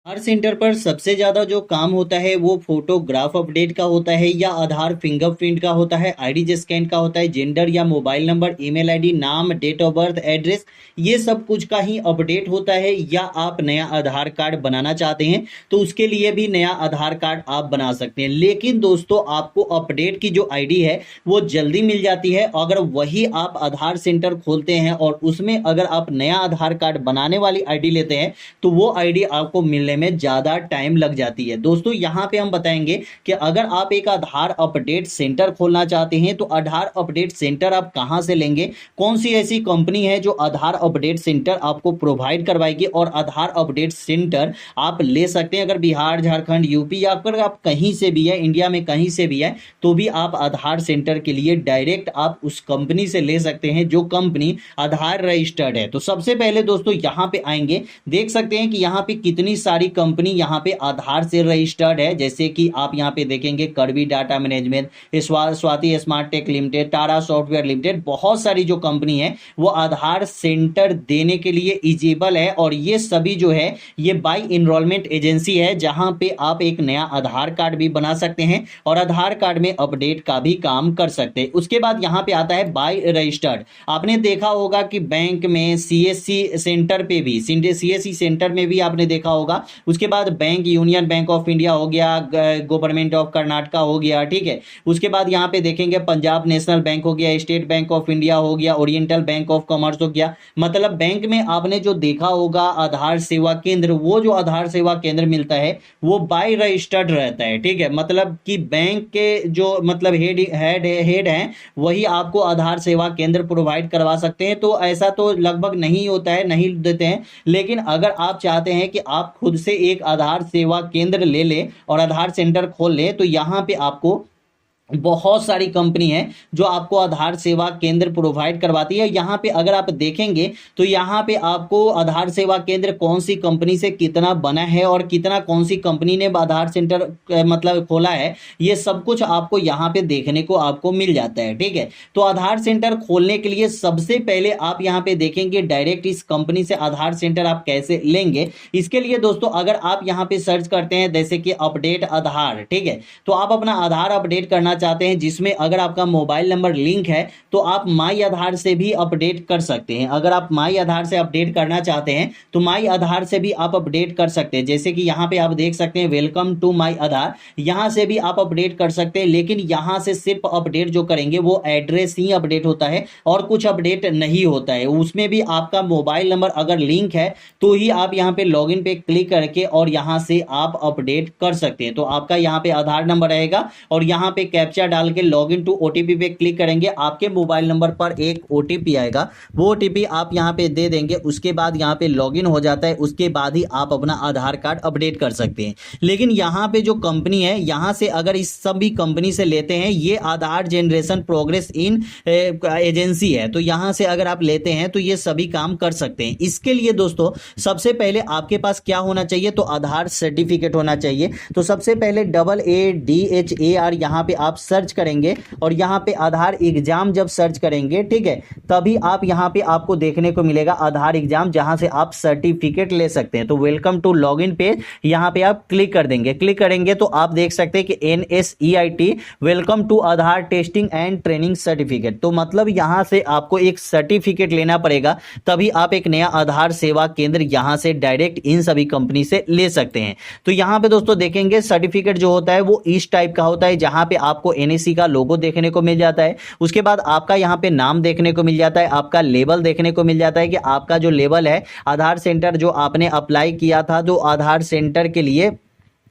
आधार centre पर सबसे ज़्यादा जो काम होता है वो फोटोग्राफ अपडेट का होता है या आधार फिंगरप्रिंट का होता है, आईडी स्कैन का होता है, जेंडर या मोबाइल नंबर, ईमेल आईडी, नाम, डेट ऑफ बर्थ, एड्रेस, ये सब कुछ का ही अपडेट होता है। या आप नया आधार कार्ड बनाना चाहते हैं तो उसके लिए भी नया आधार कार्ड आप बना सकते हैं। लेकिन दोस्तों आपको अपडेट की जो आईडी है वो जल्दी मिल जाती है अगर वही आप आधार सेंटर खोलते हैं और उसमें अगर आप नया आधार कार्ड बनाने वाली आईडी लेते हैं तो वो आईडी आपको मिलने में ज्यादा टाइम लग जाती है। दोस्तों यहां पे हम बताएंगे कि अगर आप एक आधार अपडेट सेंटर खोलना चाहते हैं तो आधार अपडेट सेंटर आप कहां से लेंगे, कौन सी ऐसी कंपनी है जो आधार अपडेट सेंटर आपको प्रोवाइड करवाएगी और आधार अपडेट सेंटर आप ले सकते हैं। अगर बिहार, झारखंड, यूपी या अगर आप कहीं से भी है, इंडिया में कहीं से भी है, तो भी आप आधार सेंटर के लिए डायरेक्ट आप उस कंपनी से ले सकते हैं जो कंपनी आधार रजिस्टर्ड है। तो सबसे पहले दोस्तों यहां पे आएंगे, देख सकते हैं कि यहां पे कितनी सारी कंपनी यहां पे आधार से रजिस्टर्ड है। जैसे कि आप यहां पे देखेंगे Karvy data management, Swathi smart tech limited, Tata software limited, बहुत सारी जो कंपनी है वो आधार सेंटर देने के लिए इजिबल है। और ये सभी जो है ये बाय इनरोलमेंट एजेंसी है जहां पे आप एक नया आधार कार्ड भी बना सकते हैं और आधार कार्ड में अपडेट का भी काम कर सकते हैं। उसके बाद यहां पे आता है बाय रजिस्टर्ड। आपने देखा होगा कि बैंक में सीएससी सेंटर पे भी, सीएससी सेंटर में भी आपने देखा होगा। उसके बाद bank, union bank of India हो गया, गवर्नमेंट ऑफ कर्नाटका हो गया, ठीक है। उसके बाद यहां पे देखेंगे पंजाब नेशनल बैंक हो गया, स्टेट बैंक ऑफ इंडिया हो गया, ओरिएंटल बैंक ऑफ कॉमर्स हो गया। मतलब बैंक में आपने जो देखा होगा आधार सेवा केंद्र, वो जो आधार सेवा केंद्र मिलता है वो बाय रजिस्टर्ड रहता है, ठीक है। मतलब कि बैंक के जो मतलब हेड हैं वही आपको आधार सेवा केंद्र प्रोवाइड करवा सकते हैं। तो ऐसा तो लगभग नहीं होता है, नहीं देते हैं। लेकिन अगर आप चाहते हैं कि आप खुद से एक आधार सेवा केंद्र ले ले और आधार सेंटर खोल ले तो यहां पे आपको बहुत सारी कंपनी है जो आपको आधार सेवा केंद्र प्रोवाइड करवाती है। यहाँ पे अगर आप देखेंगे तो यहाँ पे आपको आधार सेवा केंद्र कौन सी कंपनी से कितना बना है और कितना कौन सी कंपनी ने आधार सेंटर मतलब खोला है, ये सब कुछ आपको यहाँ पे देखने को आपको मिल जाता है, ठीक है। तो आधार सेंटर खोलने के लिए सबसे पहले आप यहाँ पे देखेंगे डायरेक्ट इस कंपनी से आधार सेंटर आप कैसे लेंगे। इसके लिए दोस्तों अगर आप यहाँ पे सर्च करते हैं जैसे कि अपडेट आधार, ठीक है, तो आप अपना आधार अपडेट करना चाहते हैं जिसमें अगर आपका मोबाइल नंबर लिंक है तो आप माई आधार से भी अपडेट कर सकते हैं। अगर आप माई आधार से अपडेट करना चाहते हैं तो माई आधार से भी आप अपडेट कर सकते हैं। जैसे कि यहां पे आप देख सकते हैं वेलकम टू माई आधार, यहां से भी आप अपडेट कर सकते हैं। लेकिन यहां से सिर्फ अपडेट जो करेंगे वो एड्रेस ही अपडेट होता है और कुछ अपडेट नहीं होता है। उसमें भी आपका मोबाइल नंबर अगर लिंक है तो ही आप यहां पे लॉगिन पे क्लिक करके और यहां से आप अपडेट कर सकते हैं। तो आपका यहां पे आधार नंबर रहेगा और यहां पे कैप्चा डाल के लॉगिन टू ओटीपी पे क्लिक करेंगे, आपके मोबाइल नंबर पर एक ओटीपी आएगा, वो ओटीपी आप यहां पे दे देंगे। उसके बाद यहां पे लॉगिन हो जाता है, उसके बाद ही आप अपना आधार कार्ड अपडेट कर सकते हैं। लेकिन यहां पे जो कंपनी है यहां से अगर इस सभी कंपनी से लेते हैं, ये आधार जनरेशन प्रोग्रेस इन एजेंसी है, तो यहां से अगर आप लेते हैं तो ये सभी काम कर सकते हैं। इसके लिए दोस्तों सबसे पहले आपके पास क्या होना चाहिए, तो आधार सर्टिफिकेट होना चाहिए। तो सबसे पहले AADHAR यहां पे आप सर्च करेंगे और यहां पे आधार एग्जाम जब सर्च करेंगे, ठीक है, तभी आप यहां पे आपको देखने को मिलेगा आधार एग्जाम, जहां से आप सर्टिफिकेट ले सकते हैं। तो वेलकम टू लॉगिन पेज, यहां पे आप क्लिक कर देंगे। क्लिक करेंगे तो आप देख सकते हैं कि NSEIT welcome to Aadhaar testing and training certificate. तो मतलब यहां से आपको एक सर्टिफिकेट लेना पड़ेगा, तभी आप एक नया आधार सेवा केंद्र यहां से डायरेक्ट इन सभी कंपनी से ले सकते हैं। तो यहां पे दोस्तों देखेंगे सर्टिफिकेट जो होता है वो इस टाइप का होता है, जहां पे आपको NSE का लोगो देखने को मिल जाता है। उसके बाद आपका यहां पे नाम देखने को मिल जाता है, आपका लेवल देखने को मिल जाता है कि आपका जो लेवल है आधार सेंटर जो आपने अप्लाई किया था, जो आधार सेंटर के लिए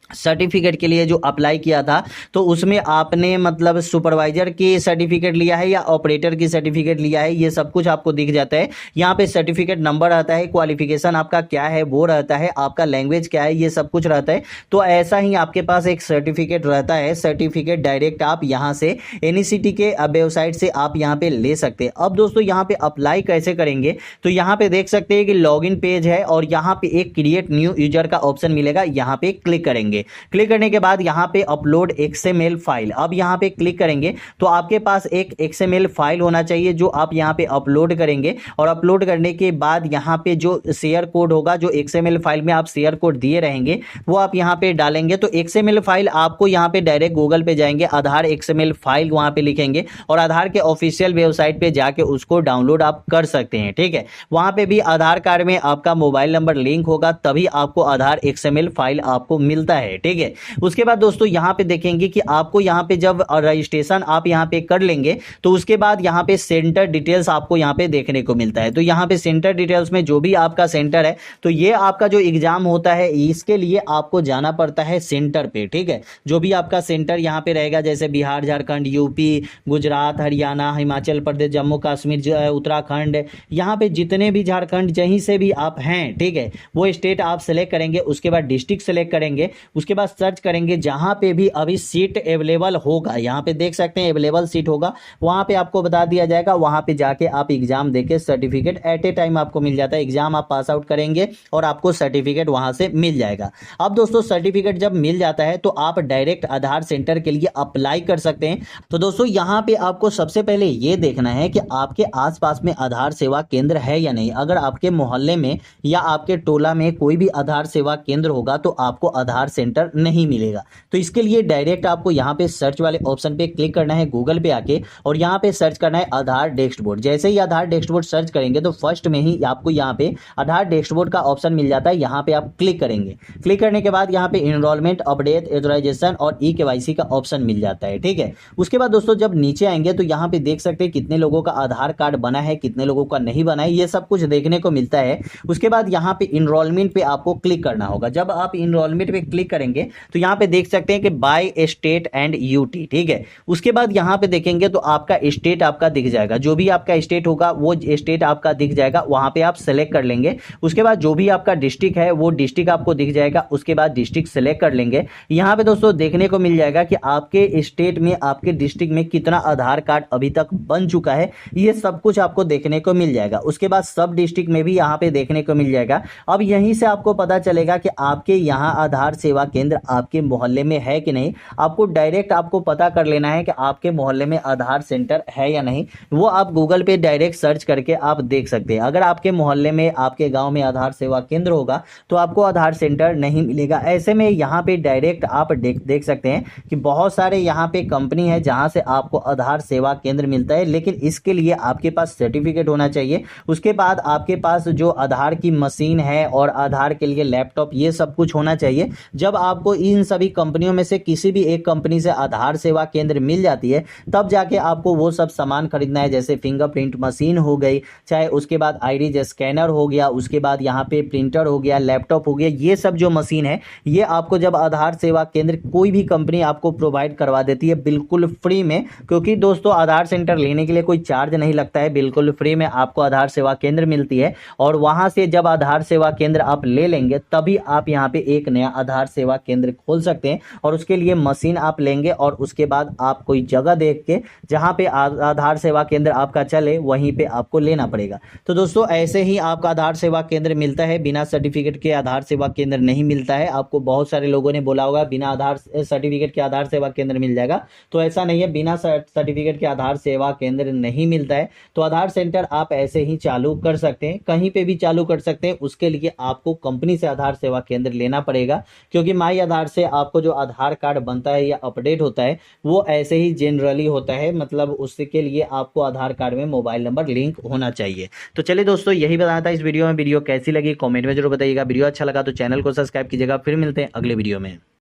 सर्टिफिकेट के लिए जो अप्लाई किया था, तो उसमें आपने मतलब सुपरवाइजर की सर्टिफिकेट लिया है या ऑपरेटर की सर्टिफिकेट लिया है, ये सब कुछ आपको दिख जाता है। यहाँ पे सर्टिफिकेट नंबर आता है, क्वालिफिकेशन आपका क्या है वो रहता है, आपका लैंग्वेज क्या है ये सब कुछ रहता है। तो ऐसा ही आपके पास एक सर्टिफिकेट रहता है। सर्टिफिकेट डायरेक्ट आप यहाँ से NECT के वेबसाइट से आप यहाँ पे ले सकते हैं। अब दोस्तों यहाँ पे अप्लाई कैसे करेंगे, तो यहाँ पे देख सकते हैं कि लॉगिन पेज है और यहाँ पे एक क्रिएट न्यू यूजर का ऑप्शन मिलेगा, यहाँ पे क्लिक करेंगे। करेंगे। क्लिक करने के बाद यहाँ पे अपलोड XML फाइल, अब यहाँ पे क्लिक करेंगे तो आपके पास एक XML फाइल होना चाहिए जो आप यहाँ पे अपलोड करेंगे। और अपलोड करने के बाद यहाँ पे जो शेयर कोड होगा, जो XML फाइल में आप शेयर कोड दिए रहेंगे वो आप यहाँ पे डालेंगे। तो XML फाइल आपको यहाँ पे डायरेक्ट गूगल पे जाएंगे, आधार XML फाइल वहाँ पे लिखेंगे और आधार के ऑफिशियल वेबसाइट पे जाके उसको डाउनलोड आप कर सकते हैं। ठीक है, वहाँ पे भी आधार कार्ड में आपका मोबाइल नंबर लिंक होगा तभी आपको आधार XML फाइल आपको मिलता है। ठीक है, उसके बाद दोस्तों यहाँ पे देखेंगे कि आपको यहाँ पे जब रजिस्ट्रेशन आप यहाँ पे कर लेंगे तो उसके बाद यहाँ पे सेंटर डिटेल्स आपको यहाँ पे देखने को मिलता है। तो यहाँ पे सेंटर डिटेल्स में जो भी आपका सेंटर है, तो ये आपका जो एग्जाम होता है इसके लिए आपको जाना पड़ता है सेंटर पे। ठीक है, जो भी आपका सेंटर यहाँ पे रहेगा, जैसे बिहार, झारखंड, यूपी, गुजरात, हरियाणा, हिमाचल प्रदेश, जम्मू कश्मीर, उत्तराखंड, यहाँ पे जितने भी झारखंड जहीं से भी आप हैं, ठीक है, वो स्टेट आप सेलेक्ट करेंगे। उसके बाद डिस्ट्रिक्ट सेलेक्ट करेंगे, उसके बाद सर्च करेंगे जहाँ पे भी अभी सीट अवेलेबल होगा, यहाँ पे देख सकते हैं अवेलेबल सीट होगा, वहाँ पे आपको बता दिया जाएगा। वहाँ पे जाके आप एग्जाम देके सर्टिफिकेट एट ए टाइम आपको मिल जाता है। एग्जाम आप पास आउट करेंगे और आपको सर्टिफिकेट वहाँ से मिल जाएगा। अब दोस्तों सर्टिफिकेट जब मिल जाता है तो आप डायरेक्ट आधार सेंटर के लिए अप्लाई कर सकते हैं। तो दोस्तों यहाँ पे आपको सबसे पहले ये देखना है कि आपके आसपास में आधार सेवा केंद्र है या नहीं। अगर आपके मोहल्ले में या आपके टोला में कोई भी आधार सेवा केंद्र होगा तो आपको आधार सेंटर नहीं मिलेगा। तो इसके लिए डायरेक्ट आपको यहाँ पे सर्च वाले ऑप्शन पे क्लिक करना है गूगल पे आके, और यहाँ पे सर्च करना है आधार डैशबोर्ड। जैसे ही आधार डैशबोर्ड सर्च करेंगे तो फर्स्ट में ही आपको यहाँ पे आधार डैशबोर्ड का ऑप्शन मिल जाता है। यहाँ पे आप क्लिक करेंगे, क्लिक करने के बाद यहाँ पे इनरोलमेंट, अपडेट, ऑथराइजेशन और KYC का ऑप्शन मिल जाता है। ठीक है, उसके बाद दोस्तों जब नीचे आएंगे तो यहाँ पे देख सकते हैं कितने लोगों का आधार कार्ड बना है, कितने लोगों का नहीं बना है, ये सब कुछ देखने को मिलता है। उसके बाद यहाँ पे इनरोलमेंट पे आपको क्लिक करना होगा। जब आप इनरोलमेंट पे क्लिक करेंगे तो यहाँ पे देख सकते हैं कि बाय स्टेट एंड यूटी। ठीक है, उसके बाद यहाँ पे देखेंगे तो आपका स्टेट आपका दिख जाएगा, जो भी आपका स्टेट होगा वो स्टेट आपका दिख जाएगा, वहां पे आप सेलेक्ट कर लेंगे। उसके बाद जो भी आपका डिस्ट्रिक्ट है वो डिस्ट्रिक्ट आपको दिख जाएगा, उसके बाद डिस्ट्रिक्ट सेलेक्ट कर लेंगे। यहाँ पे दोस्तों देखने को मिल जाएगा कि आपके स्टेट में, आपके डिस्ट्रिक्ट में कितना आधार कार्ड अभी तक बन चुका है, ये सब कुछ आपको देखने को मिल जाएगा। उसके बाद सब डिस्ट्रिक्ट में भी यहाँ पे देखने को मिल जाएगा। अब यहीं से आपको पता चलेगा कि आपके यहाँ आधार सेवा केंद्र आपके मोहल्ले में है कि नहीं। आपको डायरेक्ट आपको पता कर लेना है कि आपके मोहल्ले में आधार सेंटर है या नहीं, वो आप गूगल पे डायरेक्ट सर्च करके आप देख सकते हैं। अगर आपके मोहल्ले में, आपके गांव में आधार सेवा केंद्र होगा तो आपको आधार सेंटर नहीं मिलेगा। ऐसे में यहाँ पे डायरेक्ट आप देख सकते हैं कि बहुत सारे यहाँ पे कंपनी है जहाँ से आपको आधार सेवा केंद्र मिलता है, लेकिन इसके लिए आपके पास सर्टिफिकेट होना चाहिए। उसके बाद आपके पास जो आधार की मशीन है और आधार के लिए लैपटॉप, ये सब कुछ होना चाहिए। जब आपको इन सभी कंपनियों में से किसी भी एक कंपनी से आधार सेवा केंद्र मिल जाती है तब जाके आपको वो सब सामान खरीदना है, जैसे फिंगरप्रिंट मशीन हो गई, चाहे उसके बाद आईरिस स्कैनर हो गया, उसके बाद यहाँ पे प्रिंटर हो गया, लैपटॉप हो गया, ये सब जो मशीन है ये आपको जब आधार सेवा केंद्र कोई भी कंपनी आपको प्रोवाइड करवा देती है बिल्कुल फ्री में, क्योंकि दोस्तों आधार सेंटर लेने के लिए कोई चार्ज नहीं लगता है, बिल्कुल फ्री में आपको आधार सेवा केंद्र मिलती है। और वहां से जब आधार सेवा केंद्र आप ले लेंगे तभी आप यहाँ पे एक नया आधार सेवा केंद्र खोल सकते हैं। और उसके लिए मशीन आप लेंगे और उसके बाद आप कोई जगह देख के जहाँ पे आधार सेवा केंद्र आपका चले वहीं पे आपको लेना पड़ेगा। तो दोस्तों ऐसे ही आपका आधार सेवा केंद्र मिलता है, बिना सर्टिफिकेट के आधार सेवा केंद्र नहीं मिलता है। आपको बहुत सारे लोगों ने बोला होगा बिना आधार सर्टिफिकेट के आधार सेवा केंद्र मिल जाएगा, तो ऐसा नहीं है, बिना सर्टिफिकेट के आधार सेवा केंद्र नहीं मिलता है। तो आधार सेंटर आप ऐसे ही चालू कर सकते हैं, कहीं पे भी चालू कर सकते हैं। उसके लिए आपको कंपनी से आधार सेवा केंद्र लेना पड़ेगा, क्योंकि माई आधार से आपको जो आधार कार्ड बनता है या अपडेट होता है वो ऐसे ही जनरली होता है, मतलब उसके लिए आपको आधार कार्ड में मोबाइल नंबर लिंक होना चाहिए। तो चलिए दोस्तों यही बताना था इस वीडियो में। वीडियो कैसी लगी कमेंट में जरूर बताइएगा। वीडियो अच्छा लगा तो चैनल को सब्सक्राइब कीजिएगा। फिर मिलते हैं अगले वीडियो में।